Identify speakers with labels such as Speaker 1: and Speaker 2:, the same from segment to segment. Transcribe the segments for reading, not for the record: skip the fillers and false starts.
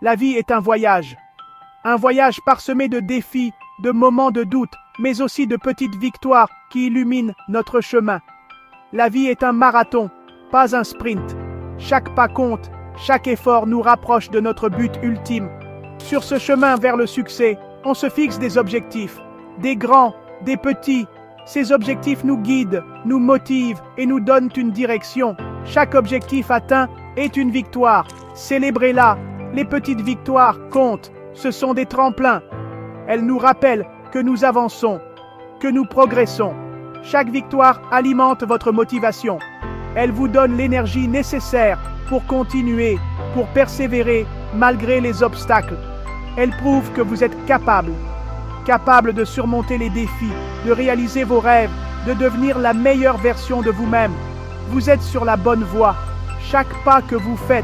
Speaker 1: La vie est un voyage parsemé de défis, de moments de doute, mais aussi de petites victoires qui illuminent notre chemin. La vie est un marathon, pas un sprint. Chaque pas compte, chaque effort nous rapproche de notre but ultime. Sur ce chemin vers le succès, on se fixe des objectifs, des grands, des petits. Ces objectifs nous guident, nous motivent et nous donnent une direction. Chaque objectif atteint est une victoire. Célébrez-la. Les petites victoires comptent. Ce sont des tremplins. Elles nous rappellent que nous avançons, que nous progressons. Chaque victoire alimente votre motivation. Elle vous donne l'énergie nécessaire pour continuer, pour persévérer malgré les obstacles. Elle prouve que vous êtes capable de surmonter les défis, de réaliser vos rêves, de devenir la meilleure version de vous-même. Vous êtes sur la bonne voie. Chaque pas que vous faites,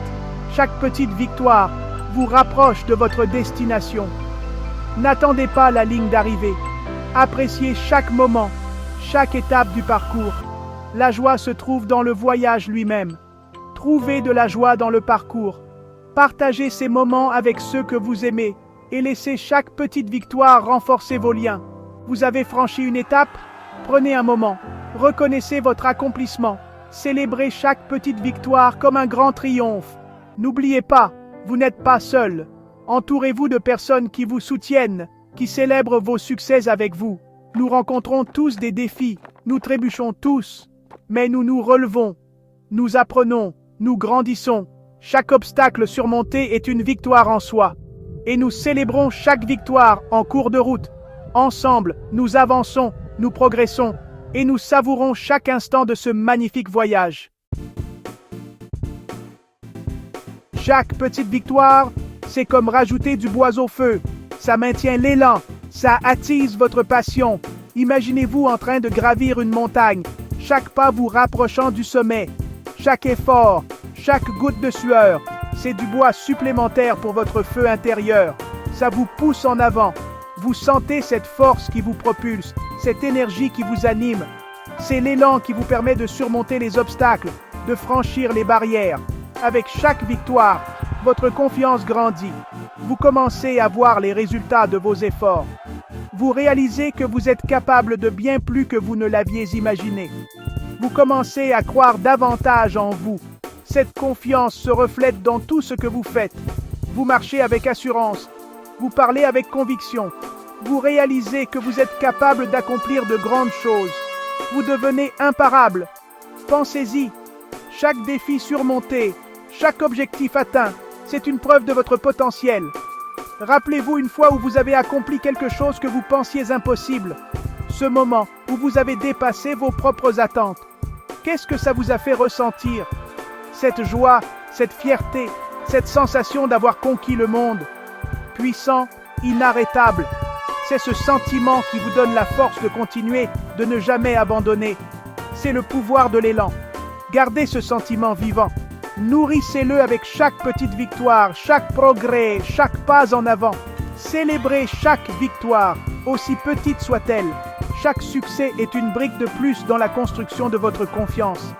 Speaker 1: chaque petite victoire, vous rapproche de votre destination. N'attendez pas la ligne d'arrivée. Appréciez chaque moment, chaque étape du parcours. La joie se trouve dans le voyage lui-même. Trouvez de la joie dans le parcours. Partagez ces moments avec ceux que vous aimez et laissez chaque petite victoire renforcer vos liens. Vous avez franchi une étape? Prenez un moment. Reconnaissez votre accomplissement. Célébrez chaque petite victoire comme un grand triomphe. N'oubliez pas, vous n'êtes pas seul. Entourez-vous de personnes qui vous soutiennent, qui célèbrent vos succès avec vous. Nous rencontrons tous des défis, nous trébuchons tous, mais nous nous relevons. Nous apprenons, nous grandissons. Chaque obstacle surmonté est une victoire en soi. Et nous célébrons chaque victoire en cours de route. Ensemble, nous avançons, nous progressons, et nous savourons chaque instant de ce magnifique voyage. Chaque petite victoire, c'est comme rajouter du bois au feu. Ça maintient l'élan, ça attise votre passion. Imaginez-vous en train de gravir une montagne, chaque pas vous rapprochant du sommet. Chaque effort, chaque goutte de sueur, c'est du bois supplémentaire pour votre feu intérieur. Ça vous pousse en avant. Vous sentez cette force qui vous propulse, cette énergie qui vous anime. C'est l'élan qui vous permet de surmonter les obstacles, de franchir les barrières. Avec chaque victoire, votre confiance grandit. Vous commencez à voir les résultats de vos efforts. Vous réalisez que vous êtes capable de bien plus que vous ne l'aviez imaginé. Vous commencez à croire davantage en vous. Cette confiance se reflète dans tout ce que vous faites. Vous marchez avec assurance. Vous parlez avec conviction. Vous réalisez que vous êtes capable d'accomplir de grandes choses. Vous devenez imparable. Pensez-y. Chaque défi surmonté, chaque objectif atteint, c'est une preuve de votre potentiel. Rappelez-vous une fois où vous avez accompli quelque chose que vous pensiez impossible. Ce moment où vous avez dépassé vos propres attentes. Qu'est-ce que ça vous a fait ressentir? Cette joie, cette fierté, cette sensation d'avoir conquis le monde. Puissant, inarrêtable. C'est ce sentiment qui vous donne la force de continuer, de ne jamais abandonner. C'est le pouvoir de l'élan. Gardez ce sentiment vivant. Nourrissez-le avec chaque petite victoire, chaque progrès, chaque pas en avant. Célébrez chaque victoire, aussi petite soit-elle. Chaque succès est une brique de plus dans la construction de votre confiance.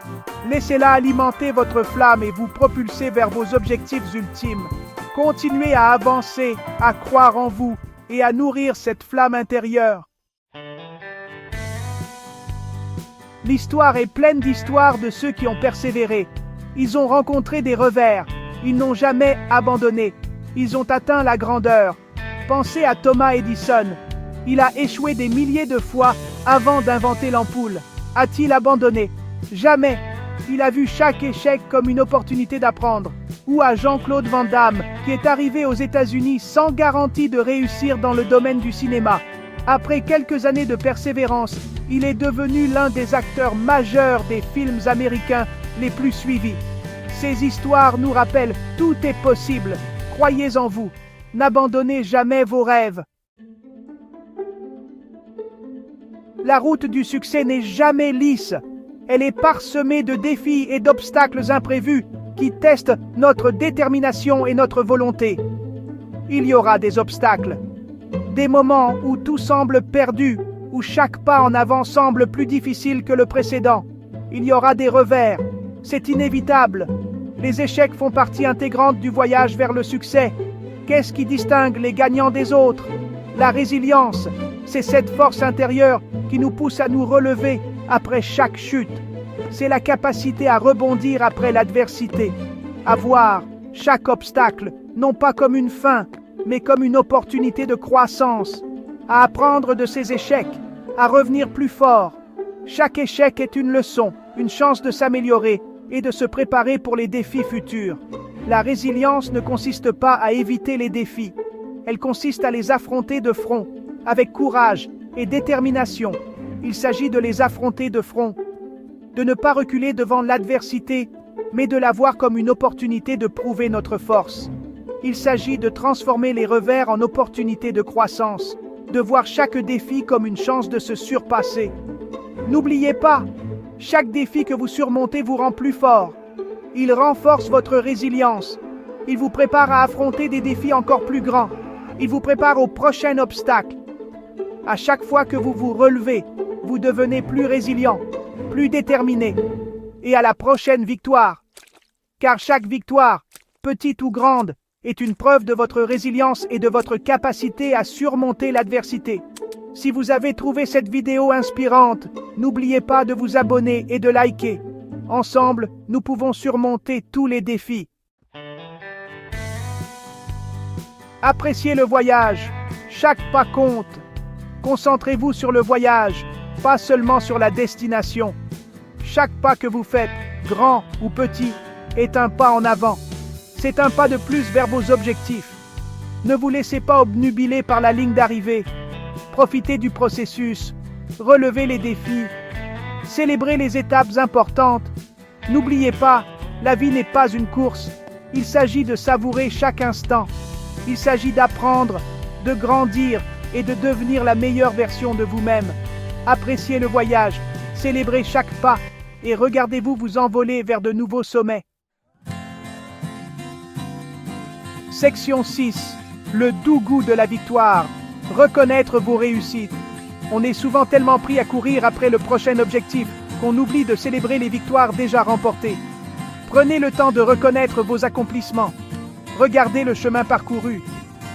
Speaker 1: Laissez-la alimenter votre flamme et vous propulser vers vos objectifs ultimes. Continuez à avancer, à croire en vous et à nourrir cette flamme intérieure. L'histoire est pleine d'histoires de ceux qui ont persévéré. Ils ont rencontré des revers. Ils n'ont jamais abandonné. Ils ont atteint la grandeur. Pensez à Thomas Edison. Il a échoué des milliers de fois avant d'inventer l'ampoule. A-t-il abandonné? Jamais. Il a vu chaque échec comme une opportunité d'apprendre. Ou à Jean-Claude Van Damme, qui est arrivé aux États-Unis sans garantie de réussir dans le domaine du cinéma. Après quelques années de persévérance, il est devenu l'un des acteurs majeurs des films américains les plus suivis. Ces histoires nous rappellent tout est possible. Croyez en vous. N'abandonnez jamais vos rêves. La route du succès n'est jamais lisse. Elle est parsemée de défis et d'obstacles imprévus qui testent notre détermination et notre volonté. Il y aura des obstacles, des moments où tout semble perdu, où chaque pas en avant semble plus difficile que le précédent. Il y aura des revers, c'est inévitable. Les échecs font partie intégrante du voyage vers le succès. Qu'est-ce qui distingue les gagnants des autres? La résilience, c'est cette force intérieure qui nous pousse à nous relever après chaque chute. C'est la capacité à rebondir après l'adversité, à voir chaque obstacle non pas comme une fin, mais comme une opportunité de croissance, à apprendre de ses échecs, à revenir plus fort. Chaque échec est une leçon, une chance de s'améliorer et de se préparer pour les défis futurs. La résilience ne consiste pas à éviter les défis, elle consiste à les affronter de front, avec courage et détermination. Il s'agit de les affronter de front, de ne pas reculer devant l'adversité, mais de la voir comme une opportunité de prouver notre force. Il s'agit de transformer les revers en opportunités de croissance, de voir chaque défi comme une chance de se surpasser. N'oubliez pas, chaque défi que vous surmontez vous rend plus fort. Il renforce votre résilience. Il vous prépare à affronter des défis encore plus grands. Il vous prépare au prochain obstacle. À chaque fois que vous vous relevez, vous devenez plus résilient, plus déterminé. Et à la prochaine victoire. Car chaque victoire, petite ou grande, est une preuve de votre résilience et de votre capacité à surmonter l'adversité. Si vous avez trouvé cette vidéo inspirante, n'oubliez pas de vous abonner et de liker. Ensemble, nous pouvons surmonter tous les défis. Appréciez le voyage. Chaque pas compte. Concentrez-vous sur le voyage, pas seulement sur la destination. Chaque pas que vous faites, grand ou petit, est un pas en avant. C'est un pas de plus vers vos objectifs. Ne vous laissez pas obnubiler par la ligne d'arrivée. Profitez du processus, relevez les défis, célébrez les étapes importantes. N'oubliez pas, la vie n'est pas une course. Il s'agit de savourer chaque instant. Il s'agit d'apprendre, de grandir et de devenir la meilleure version de vous-même. Appréciez le voyage, célébrez chaque pas et regardez-vous vous envoler vers de nouveaux sommets. Section 6. Le doux goût de la victoire. Reconnaître vos réussites. On est souvent tellement pris à courir après le prochain objectif qu'on oublie de célébrer les victoires déjà remportées. Prenez le temps de reconnaître vos accomplissements. Regardez le chemin parcouru.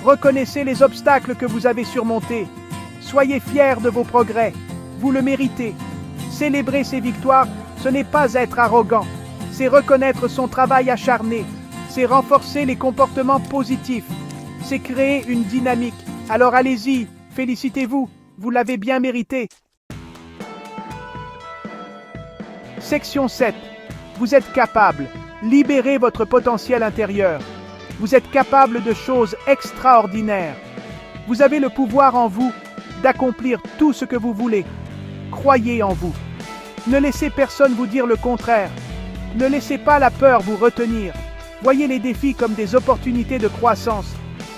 Speaker 1: Reconnaissez les obstacles que vous avez surmontés. Soyez fiers de vos progrès. Vous le méritez. Célébrer ces victoires, ce n'est pas être arrogant. C'est reconnaître son travail acharné. C'est renforcer les comportements positifs. C'est créer une dynamique. Alors allez-y, félicitez-vous, vous l'avez bien mérité. Section 7. Vous êtes capable. Libérez votre potentiel intérieur. Vous êtes capable de choses extraordinaires. Vous avez le pouvoir en vous d'accomplir tout ce que vous voulez. Croyez en vous. Ne laissez personne vous dire le contraire. Ne laissez pas la peur vous retenir. Voyez les défis comme des opportunités de croissance.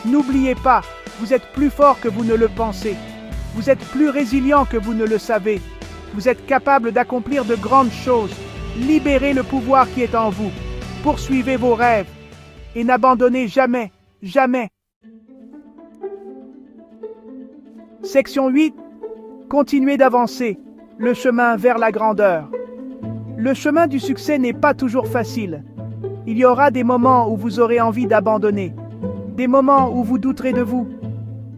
Speaker 1: N'oubliez pas, vous êtes plus fort que vous ne le pensez. Vous êtes plus résilient que vous ne le savez. Vous êtes capable d'accomplir de grandes choses. Libérez le pouvoir qui est en vous. Poursuivez vos rêves. Et n'abandonnez jamais, jamais. Section 8. Continuez d'avancer. Le chemin vers la grandeur. Le chemin du succès n'est pas toujours facile. Il y aura des moments où vous aurez envie d'abandonner. Des moments où vous douterez de vous.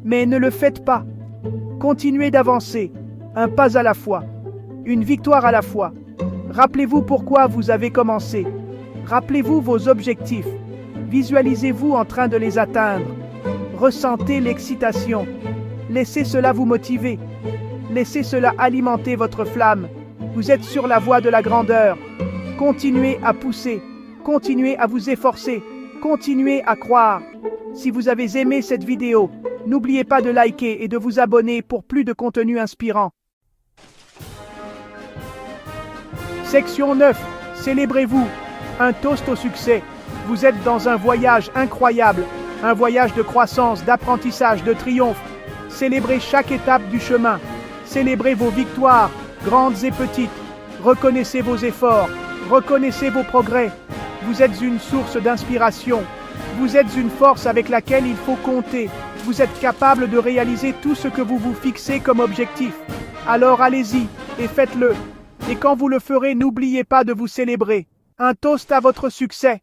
Speaker 1: Mais ne le faites pas. Continuez d'avancer, un pas à la fois, une victoire à la fois. Rappelez-vous pourquoi vous avez commencé. Rappelez-vous vos objectifs. Visualisez-vous en train de les atteindre. Ressentez l'excitation. Laissez cela vous motiver. Laissez cela alimenter votre flamme. Vous êtes sur la voie de la grandeur. Continuez à pousser. Continuez à vous efforcer. Continuez à croire. Si vous avez aimé cette vidéo, n'oubliez pas de liker et de vous abonner pour plus de contenu inspirant. Section 9. Célébrez-vous. Un toast au succès. Vous êtes dans un voyage incroyable. Un voyage de croissance, d'apprentissage, de triomphe. Célébrez chaque étape du chemin. Célébrez vos victoires, grandes et petites. Reconnaissez vos efforts. Reconnaissez vos progrès. Vous êtes une source d'inspiration. Vous êtes une force avec laquelle il faut compter. Vous êtes capable de réaliser tout ce que vous vous fixez comme objectif. Alors allez-y et faites-le. Et quand vous le ferez, n'oubliez pas de vous célébrer. Un toast à votre succès.